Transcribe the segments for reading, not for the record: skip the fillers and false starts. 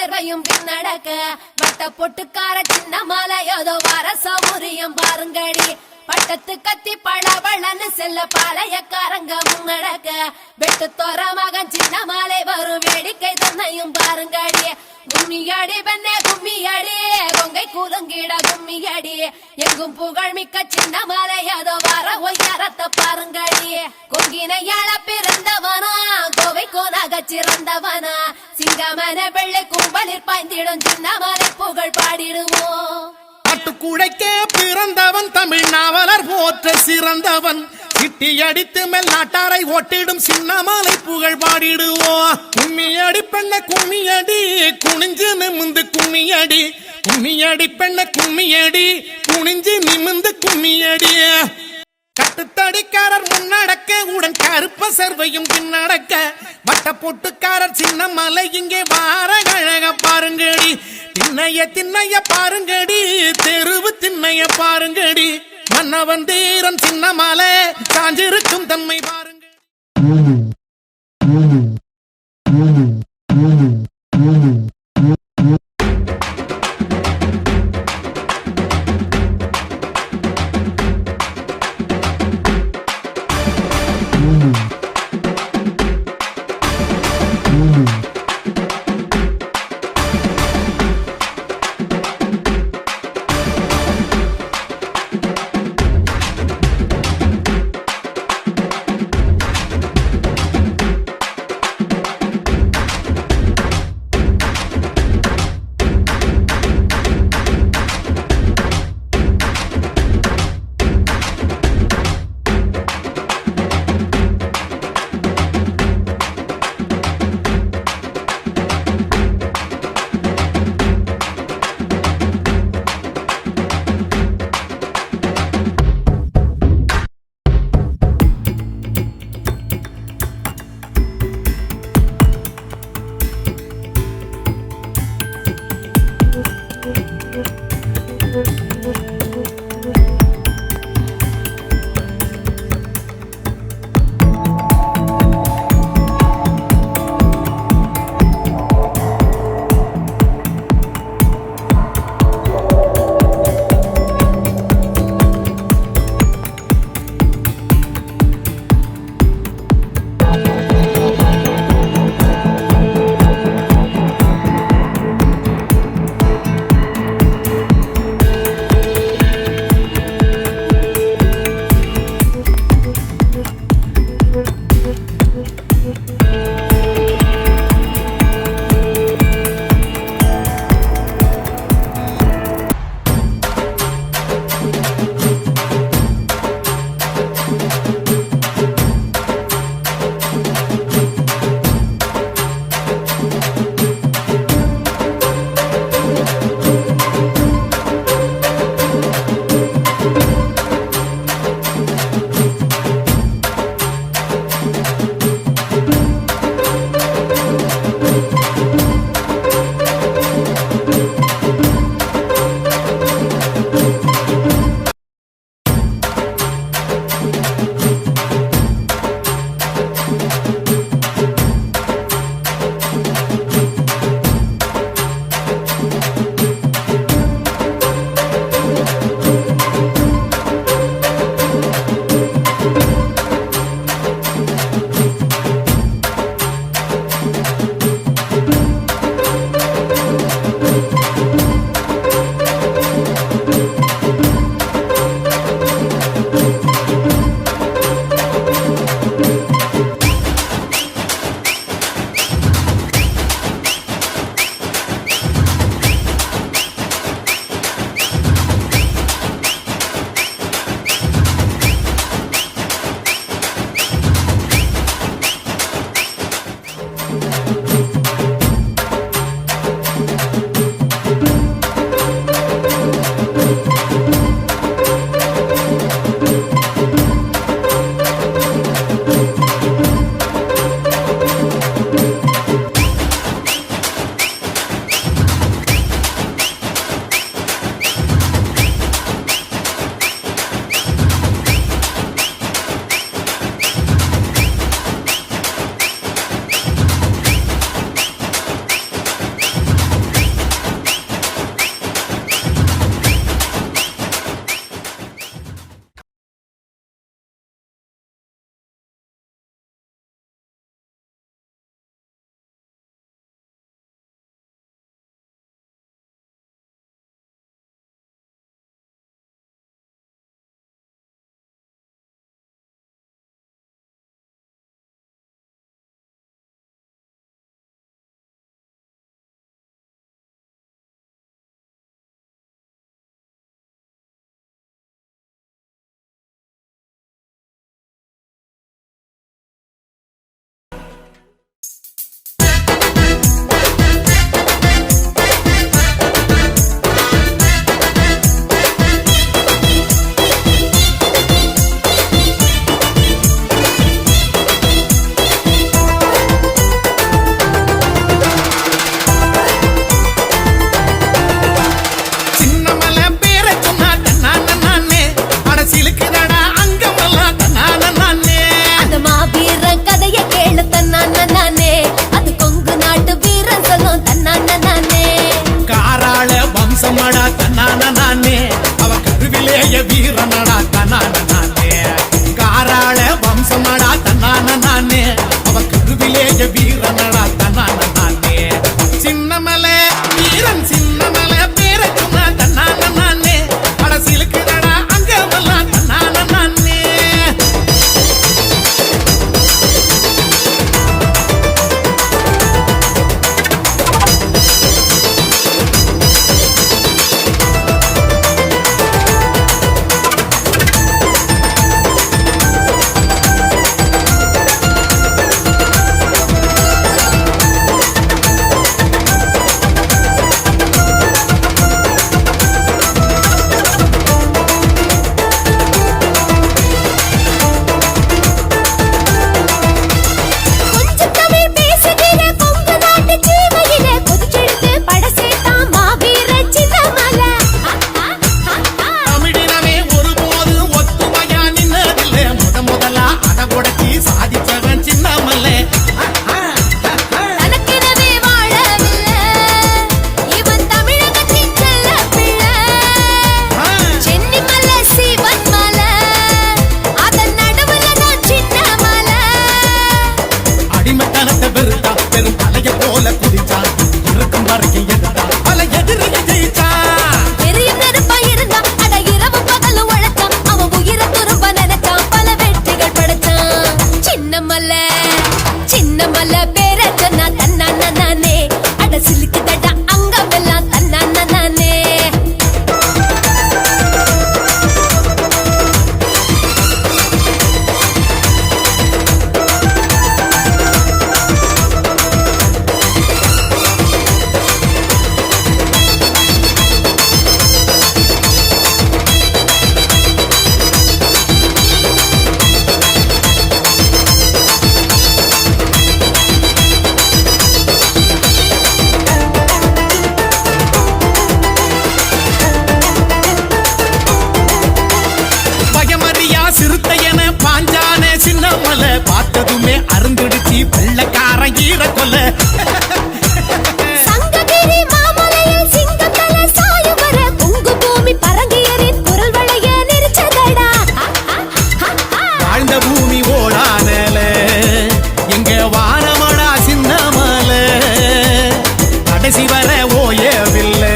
சேர்வையும் பின்னடக்க வட்ட பொட்டுக்கார சின்ன மாலை ஏதோ வர சௌரியம் பாருங்கடி பட்டத்து கத்தி பழவளன்னு செல்ல பாளையக்காரங்க முன்னடக்க வெட்டு தோற மகன் சின்ன மாலை வரும் வேடிக்கை தன்னையும் பாருங்கடி கும்மியடி பெண்ணே கும்மியடி கொங்கை கூலுங்கிட கும்மியடி எங்கும் புகழ் மிக்க சின்ன மாலை ஏதோ வர ஒய்யாரத்தை பாருங்கடி கொங்கினையாள பிறந்தவனா கோவை கோனாக சிறந்தவனா சிங்கமன வெள்ளை கும்பலில் பாய்ந்திடும் சின்ன மாலை புகழ் பாடிடுவோம் நாட்டுக்குழைக்கே பிறந்தவன் தமிழ் நாவலர் போற்ற சிறந்தவன் சிட்டி அடித்து மேல் நாட்டாரை ஓட்டிடும் சின்னமாலை புகழ் பாடிடுவோம் கும்மியடி பெண்ண கும்மியடி குனிஞ்சு நிமிந்து கும்மியடி கும்மியடி பெண்ண கும்மியடி குனிஞ்சு நிமிந்து கும்மியடி கட்டுத்தடிக்காரர் முன்னடக்க உடன் கருப்ப சேர்வையும் பின்னடக்க வட்ட பொட்டுக்காரர் சின்ன மலை இங்கே வார அழக பாருங்கடி திண்ணைய பாருங்கடி தெருவு திண்ணைய பாருங்கடி மன்னவன் தீரன் சின்ன மலை சாஞ்சிருக்கும் தன்மை பாருங்க வம்சமடா தன்னான நானே அவ கருவிலேய வீரனடா தன்னான நானே காராள வம்சமடா தன்னான நானே அவ கருவிலேய வீரனடா தன்னான நானே சின்னமலை வீரன் சின்னமலை பேர சொன்னா தன்னான நானே அடசிலுக்குடா அங்கமெல்லாம் தன்னான நானே கொஞ்சம் தமிழ் பேசுகிற கொங்கு நாட்டு சீமையிலே கொதிச்செடுத்து பட சேர்த்தான் மாவீர சின்னமலை. தமிழினமே ஒருபோது ஒத்துமையா நின்னதில்லை முதலா அத உடச்சி சாதிச்சவன் சின்னமலை தனக்கெனவே வாழவில்லை இவன் தமிழகத்தின் செல்ல பிள்ளை. சென்னிமலை சிவன் மலை அதன் நடுவுல தான் சின்னமலை. அடிமைத்தனத்தை வெறுத்தா பெரும் அலைய போல குதிச்சான் இருக்கும் வரைக்கும் எதிர்த்தா பல எதிரியை ஜெயிச்சான் எரியும் நெருப்பா இருந்தான் அட இரவு பகலும் உழைச்சான். அவன் உயிரை துரும்ப நினைச்சான் பல வெற்றிகள் படைச்சான். சின்னமலை சின்னமலை பேர சொன்னா தன்னான நானே அட சிலுக்குதடா அங்கமெல்லாம் தன்னான நானே. பயமறியா சிறுத்தையன பாஞ்சானே சின்னமலை பார்த்ததுமே அருந்துடுச்சி வெள்ளக்காரன் ஈர கொல்ல சங்ககிரி மாமலையில் சிங்கம் தலை சாயும் வர பொங்கு பூமி பரங்கியரின் குரல் வளைய நெரிச்சதடா. வாழ்ந்த பூமி ஓடானல எங்க வானமடா சின்னமலை கடைசி வர ஓயவில்லை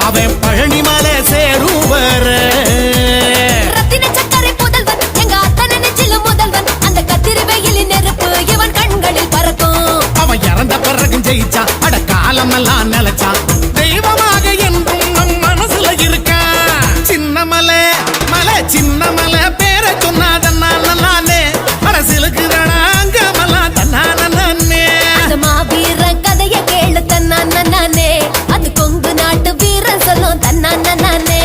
அவன் பழனிமலை சேரும் வர ரத்தின சக்கரை புதல்வன் எங்க அத்தனை நெஞ்சிலும் முதல்வன். அந்த கத்திரி வெயிலின் நெருப்பு இவன் கண்களில் பறக்கும். அவன் இறந்த பிறகும் ஜெயிச்சான் அட காலமெல்லாம் நிலைச்சான் தெய்வமாக என்றும் நம் மனசுல இருக்கான் சின்னமலை மலை சின்னமலை பேர சொன்னாதன்னால நானே அரசியலுக்குடா அங்கமெல்லாம் தன்னான நானே அந்த மாவீரன் கதைய கேளு தன்னான நானே அது கொங்கு நாட்டு வீரன் சொல்லும் தன்னான நானே.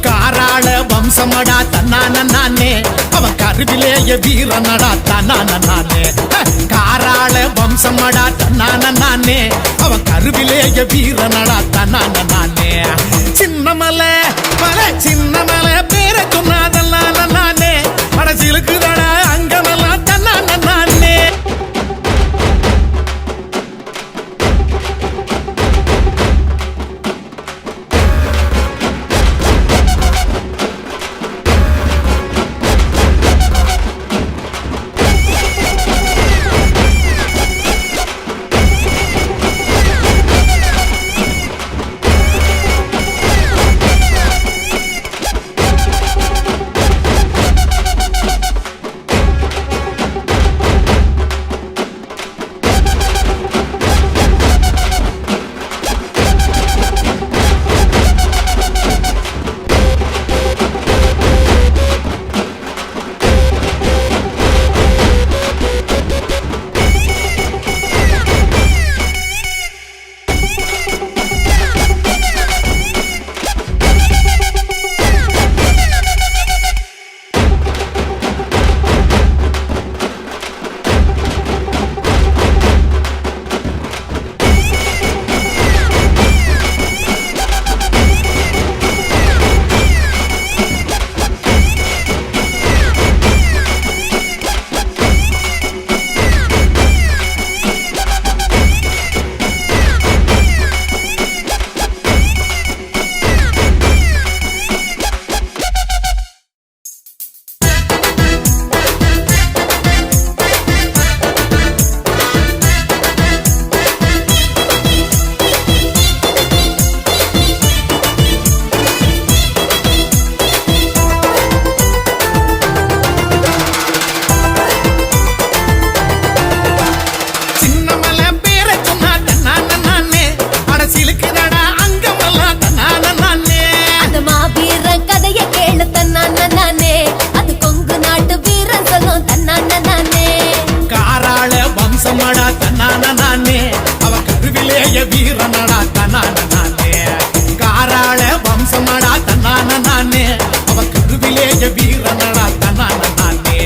காராள வம்சமடா தன்னான நானே அவன் கருவிலேய வீரனடா தன்னான நானே காராள வம்சமடா தன்னான நானே அவன் கருவிலேய வீரனடா தன்னான நானே சின்னமலை மலை சின்னமலை பேர சொன்னாதல்லான நானே அரசியலுக்குடா அங்கமெல்லாம் தன்னான நானே சிலுக்குதடா அங்கமெல்லாம் தன்னான நானே. அந்த மாவீரன் கதைய கேளு தன்னான நானே, அது கொங்கு நாட்டு வீரன் சொல்லும் தன்னான நானே. காராள வம்சமடா தன்னான நானே, அவ கருவிலேய வீரனடா தன்னான நானே. காராள வம்சமடா தன்னான நானே, அவ கருவிலேய வீரனடா தன்னான நானே.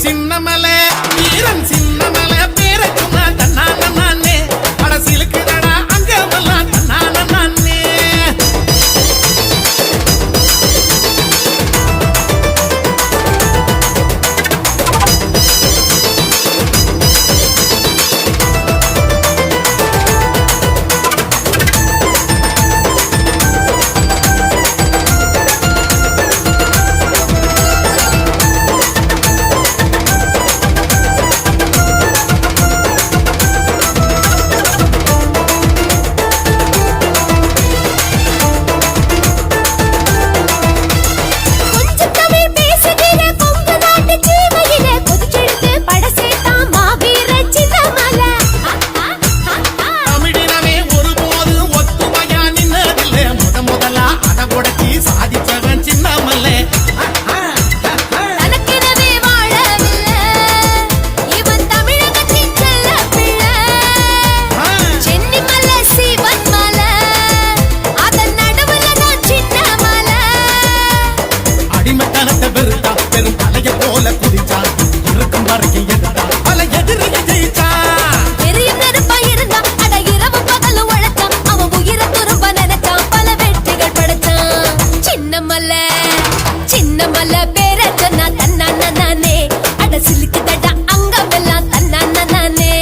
சின்னமலை வீரன் சின்னமலை பேர சொன்னா தன்னான நானே, அட சிலுக்குதடா அங்கமெல்லாம் தன்னான நானே. கொஞ்சம் தமிழ் பேசுகிற கொங்கு நாட்டு சீமையிலே கொதிச்செடுத்து பட சேர்த்தான் மாவீரன் சின்னமலை. தமிழினமே ஒருபோது ஒத்துமையா நின்னதில்லை, முதலா அத உடச்சி சாதிச்சவன் சின்னமலை. தனக்கெனவே வாழவில்லை, இவன் தமிழகத்தின் செல்லப் பிள்ளை. சென்னிமலை சிவன் மலை, அதன் நடுவுல தான் சின்னமலை. அடிமைத்தனத்தை வெறுத்தா, பெரும் தலைய போல குதிச்சான், இருக்கும் வரைக்கும் எதிர்த்தான், பல எதிரியை ஜெயிச்சான். எரியும் நெருப்பா இருந்தான், அட இரவு பகலும் உழைச்சான், அவன் உயிரை துரும்ப நினைச்சான், பல வெற்றிகள் படைச்சான். சின்னமலை சின்னமலை பேர சொன்னா தன்னான நானே, அட சிலுக்குதடா அங்கமெல்லாம் தன்னான நானே.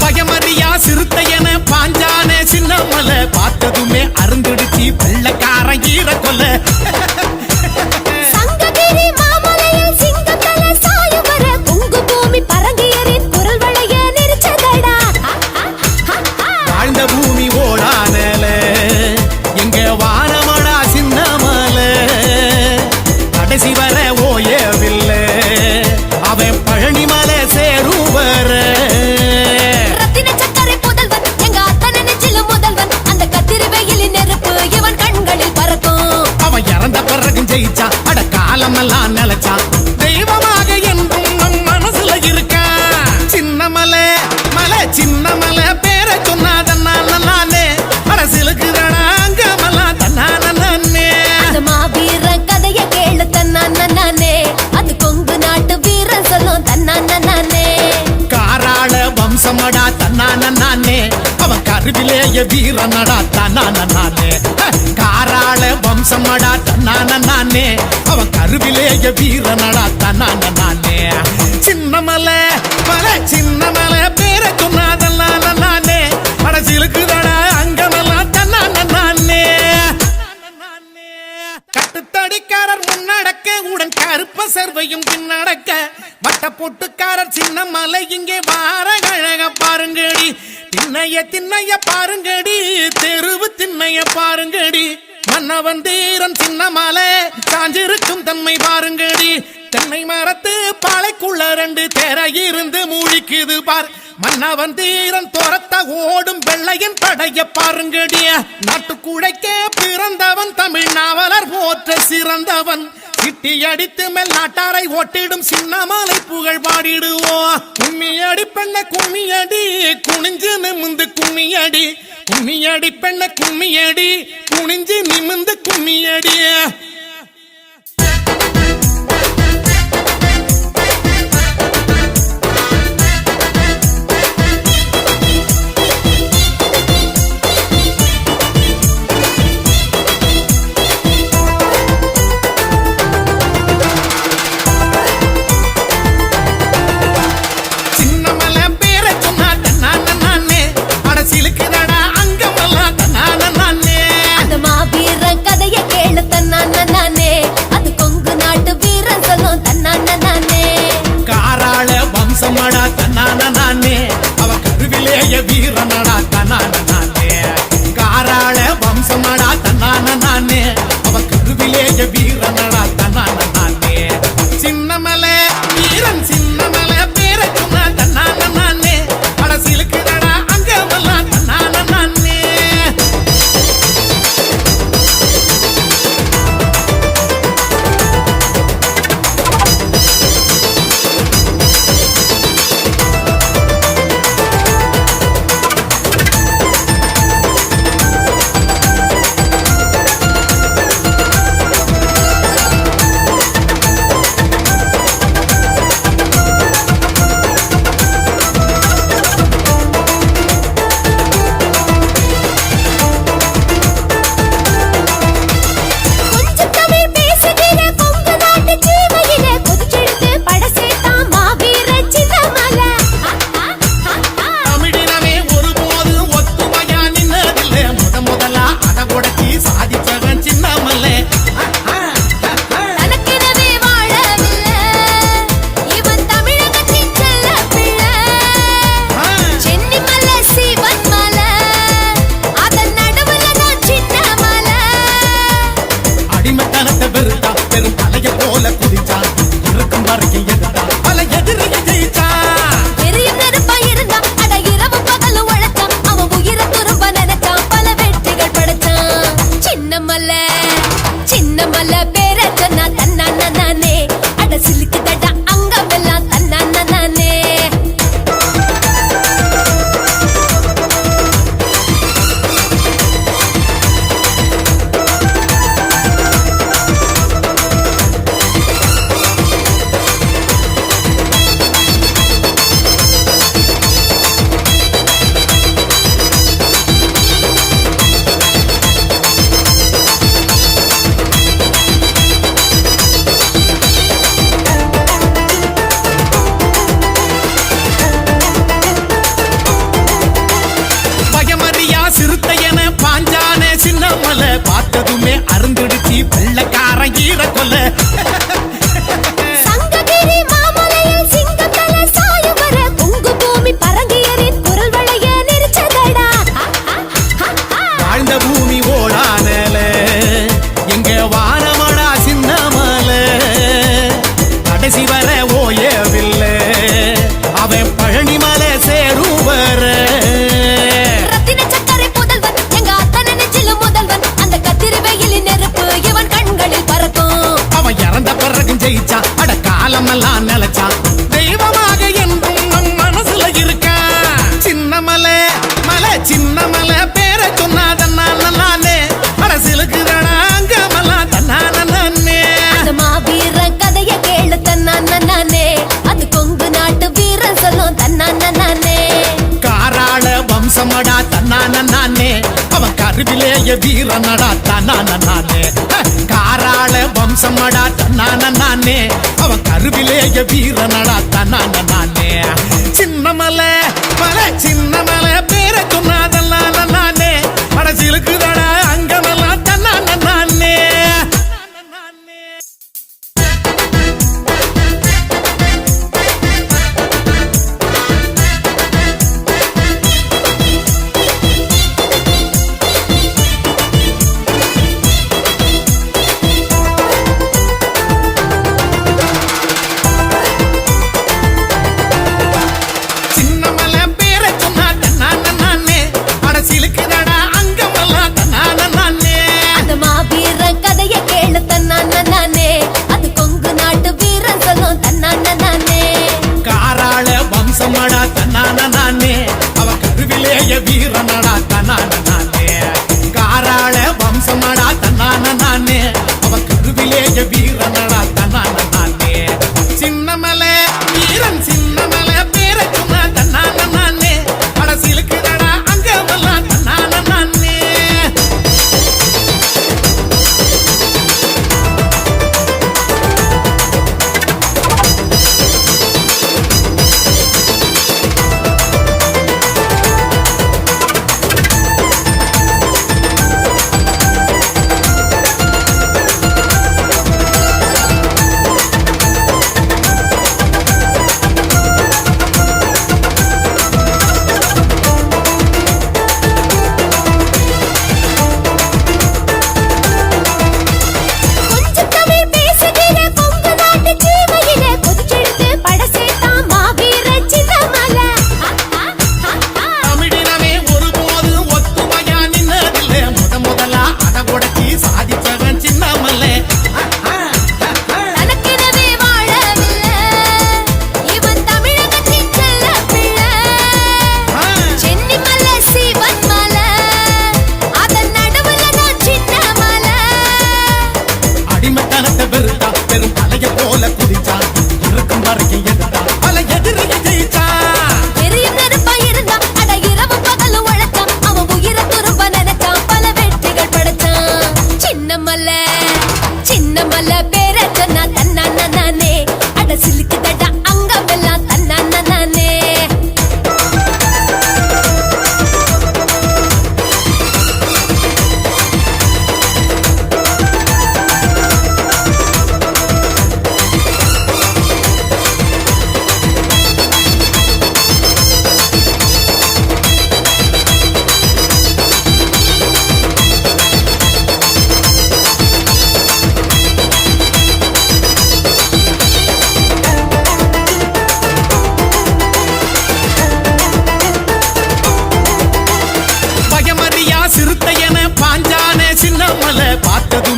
பயமறியா சிறுத்தையன பாஞ்சானே சின்னமலை, பார்த்ததுமே அருந்துடுச்சு வெள்ளக்காரன் ஈர கொல்ல. சங்ககிரி மாமலையில் சிங்கம் தலை சாயும் வர, பொங்கு பூமி பரங்கியரின் குரல் வளைய நெரிச்சதடா. வாழ்ந்த பூமி ஓடானல, எங்க வானமடா சின்னமலை, கடைசி வர ஓயவில்லை, அவன் பழனிமலை சேரும் வர. ரத்தின சக்கரை புதல்வன், எங்க அத்தனை நெஞ்சிலும் முதல்வன், அந்த கத்திரி வெயிலின் நெருப்பு இவன் கண்களில் பறக்கும். அவன் இறந்த பிறகும் ஜெயிச்சான், அட காலமெல்லாம் நிலைச்சான், தெய்வமாக என்றும் நம் மனசுல இருக்கான். சின்னமலை மலை சின்னமலை பேர சொன்னாதன்னால நானே, அட சிலுக்குதடா அங்கமெல்லாம் தன்னான நானே. அந்த மாவீரன் கதைய கேளு தன்னான நானே, அது கொங்கு நாட்டு வீரன் சொல்லும் தன்னான நானே. காராள வம்சமடா தன்னான நானே, அவன் கருவிலேய வீரனடா தன்னான நானே. காராள வம்சமடா தன்னான நானே, அவன் கருவிலேய வீரனடா தன்னான நானே. சின்னமலை மலை சின்னமலை பேர சொன்னாதன்னால நானே, அட சிலுக்குதடா அங்கமெல்லாம் தன்னான நானே. கட்டுத்தடிக்காரர் முன்னடக்க, உடன் கருப்ப சர்வையும் பின்னடக்க, வட்ட பொட்டுக்காரர் சின்னமலை இங்கே வார கழக பாருங்கடி. திண்ணைய பாருங்கடி, தெருவு திண்ணைய பாருங்கடி. மன்னவன் தீரன் சின்னமலை சாஞ்சிருக்கும் தன்மை பாருங்கடி. தென்னை மரத்து பாலைக்குள்ள ரெண்டு தேரை இருந்து மூழ்கிக்குது பார். மன்னவன் தீரன் துரத்த ஓடும் வெள்ளையின் படைய பாருங்கடிய. நாட்டுக்குழைக்க பிறந்தவன், தமிழ் நாவலர் போற்ற சிறந்தவன். சிட்டி அடித்து மேல் நாட்டாரை ஓட்டிடும் சின்னமலை புகழ் பாடிடுவோம். கும்மியடி பெண்ண கும்மியடி, குனிஞ்சு நிமிந்து கும்மியடி. கும்மியடி பெண்ண கும்மியடி, குனிஞ்சு நிமிந்து கும்மியடி. சின்னமலை பேர சொன்னா கருவிலேய வீரனடா தன்னான நானே காராள வம்சமடா தன்னான நானே அவன் கருவிலேய வீரனடா தன்னான நானே சின்னமலை வீரன் சின்னமலை பேரை சொன்னா தன்னான நானே படசிலுக்குதடா அங்கமெல்லாம் தன்னான நானே கொஞ்சம் தமிழ் பேசுகிற கொங்கு நாட்டு சீமையிலே கொதிச்செடுத்து படசேத்தான் மாவீர சின்னமலை. தமிழினமே ஒருபோது ஒத்துமையா நின்னதில்லை முதலா அத உடைச்சி சாதிச்சவன் சின்னமலை தனக்கெனவே வாழவில்லை இவன் தமிழகத்தின் செல்லப் பிள்ளை. சென்னிமலை சிவன் மலை அதன் நடுவுல தான் சின்னமலை. அடிமைத்தனத்தை வெறுத்தான் பெரும் தலைய போல குதிச்சான் இருக்கும் வரைக்கும் எதிர்த்தான் பல எதிரியை ஜெயிச்சான் எரியும் நெருப்பா இருந்தான் அட இரவு பகல் உழைச்சான் அவன் உயிரை துரும்ப நினைச்சான் பல வெற்றிகள் படைச்சான். சின்னமலை சின்னமலை பேரை சொன்னா தன்னான நானே அட சிலுக்குதடா அங்கமெல்லாம் தன்னான நானே. பயமறியா சிறுத்தையன பாஞ்சானே சின்னமலை பார்த்ததுமே அருந்துடுச்சு வெள்ளக்காரன் ஈர கொல்ல சங்ககிரி மாமலையில் சிங்கம் தலை சாயம் வர பொங்கு பூமி பரங்கியரின் குரல் வளைய நெரிச்சதடா. வாழ்ந்த பூமி ஓடானல எங்க வானமடா சின்னமலை கடைசி வர ஓயவில்லை அவன் பழனிமலை சேரும் வர ரத்தின சக்கரை புதல்வன் எங்க அத்தனை நெஞ்சில முதல்வன் அந்த கத்திரி வெயிலின் நெருப்பு இவன் கண்களில் பறக்கும். அவன் இறந்த பிறகும் ஜெயிச்சான் அட காலமெல்லாம் நிலைச்சான் தெய்வமாக என்றும் நம் மனசுல இருக்கான் சின்னமலை மலை சின்னமலை பேரை சொன்னாதன்னால நானே அரசியலுக்குறடா அங்கமெல்லாம் தன்னான நானே அந்த மாவீரன் கதைய கேளு தன்னான நானே அது கொங்கு நாட்டு வீரன் சொல்லும் தன்னான நானே. காராள வம்சமடா தன்னான நானே அவன் கருவிலேய வீரனடா தன்னான நானே காராள வம்சமடா தன்னான நானே அவன் கருவிலேய வீரனடா தன்னான நானே சின்னமலை மலை சின்னமலை பேரை சொன்னாதல்லால நானே படசிலுக்குதடா அங்கமெல்லாம் தன்னான நானே சின்னமலை பேரை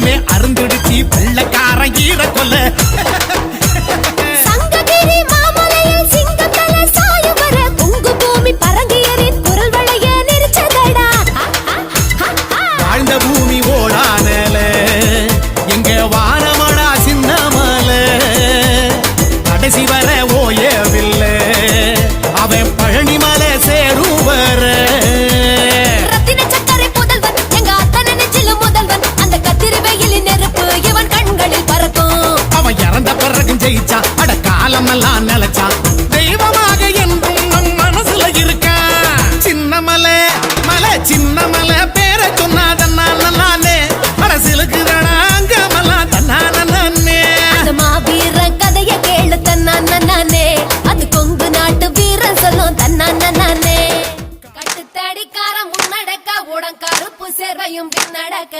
பூவே அருந்துடுச்சி வெள்ளக்காரன் ஈர கொல்ல சங்ககிரி மாமலையில் சிங்கத்தல சாயும் வர பொங்கு பூமி பரங்கியரின் குரல் வளைய நெரிச்சதடா வாழ்ந்த பூமி ஓடானல எங்க வானமடா சின்னமல கடைசி வர ஓயவில்லை அவன் பழனிமலை சேரும் வர ரத்தின சக்கரை புதல்வன் எங்க அத்தனை நெஞ்சில முதல்வன் அந்த கத்திரி வெயிலின் நெருப்பு இவன் கண்களில் பறக்கும் அவன் இறந்த பிறகும் ஜெயிச்சா அட காலமெல்லாம் நிலைச்சான் தெய்வமாக என்றும் நம் மனசுல இருக்கான் சின்னமலை மலை சின்னமலை பேரை சொன்னாதே அரசியலுக்கு அங்கமெல்லாம் தன்னானே அந்த மாவீரன் கதைய கேளு தன்னானே அது கொங்கு நாட்டு வீரன் சொல்லும் தன்னானே கட்டுத்தடிக்கார முன்னடக்க உடன் கருப்பு சேர்வையும் பின்னடக்க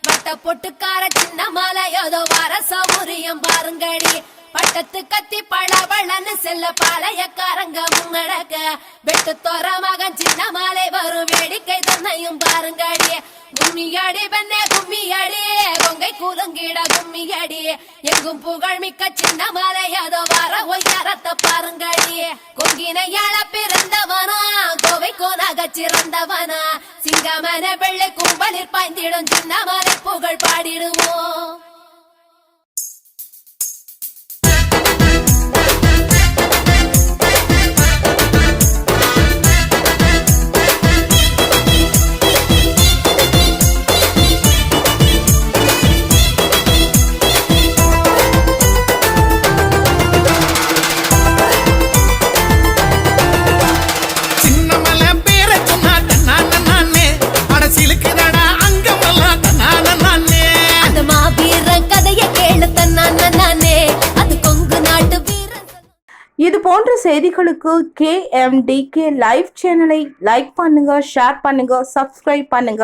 வட்ட பொட்டுக்கார சின்ன மாலை ஏதோ வர சௌரியம் பாருங்கடி பட்டத்து கத்தி பழவளன்னு செல்ல பாளையக்காரங்க முன்னடக்க வெட்டு தோற மகன் சின்ன மாலை வரும் வேடிக்கை தன்னையும் பாருங்கடி கும்மியடி பெண்ணே கும்மியடி கொங்கை குலுங்கிட கும்மியடி எங்கும் புகழ் மிக்க சின்ன மாலை ஏதோ வர ஒய்யாரத்தை பாருங்கடி கொங்கினையாள பிறந்தவனா கோவை கோனாக சிறந்தவனா சிங்கமன வெள்ளை கும்பலில் பாய்ந்திடும் சின்ன மாலை புகழ் பாடிடுவோம் சின்னமலை பேரை சொன்னாதே அரசியலுக்கு அங்கமெல்லாம் தன்னானே அந்த மாவீரன் கதைய கேளு தன்னானே அது கொங்கு நாட்டு வீரன் இது போன்ற செய்திகளுக்கு KMDK லைவ் சேனலை லைக் பண்ணுங்க, ஷேர் பண்ணுங்க, சப்ஸ்கிரைப் பண்ணுங்க.